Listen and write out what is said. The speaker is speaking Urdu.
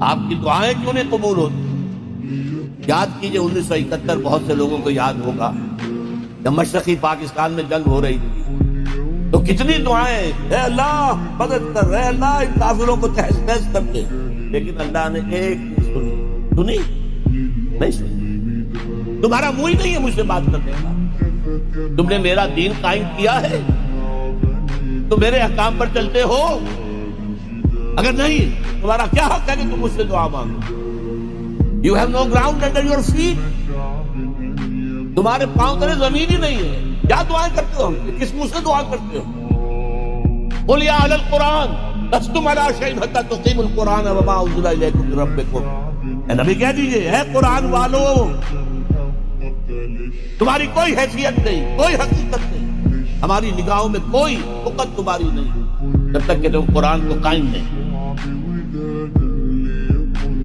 آپ کی دعائیں کیوں نہیں قبول ہوتی؟ یاد کیجئے 1971 بہت سے لوگوں کو یاد ہوگا جب مشرقی پاکستان میں جنگ ہو رہی تھی تو کتنی دعائیں، اے اللہ مدد کر، اے اللہ ان کافروں کو تہس نہس کر دے، لیکن اللہ نے ایک سنی نہیں سنی۔ تمہارا منہ ہی نہیں ہے مجھ سے بات کرنے کا، تم نے میرا دین قائم کیا ہے، تم میرے احکام پر چلتے ہو؟ اگر نہیں تمہارا کیا حق ہے کہ تم مجھ سے دعا مانگو؟ You have no ground under your feet، تمہارے پاؤں تلے زمین ہی نہیں ہے، کیا دعائیں کرتے ہو؟ کس منہ سے دعا کرتے ہو؟ قل یا اہل القرآن لستم علی شیء حتی تقیموا القرآن وما انزل الیکم من ربکم، اے نبی کہہ دیجئے اے قرآن والو تمہاری کوئی حیثیت نہیں، کوئی حقیقت نہیں، ہماری نگاہوں میں کوئی وقت تمہاری نہیں جب تک کہ تم قرآن کو قائم نہیں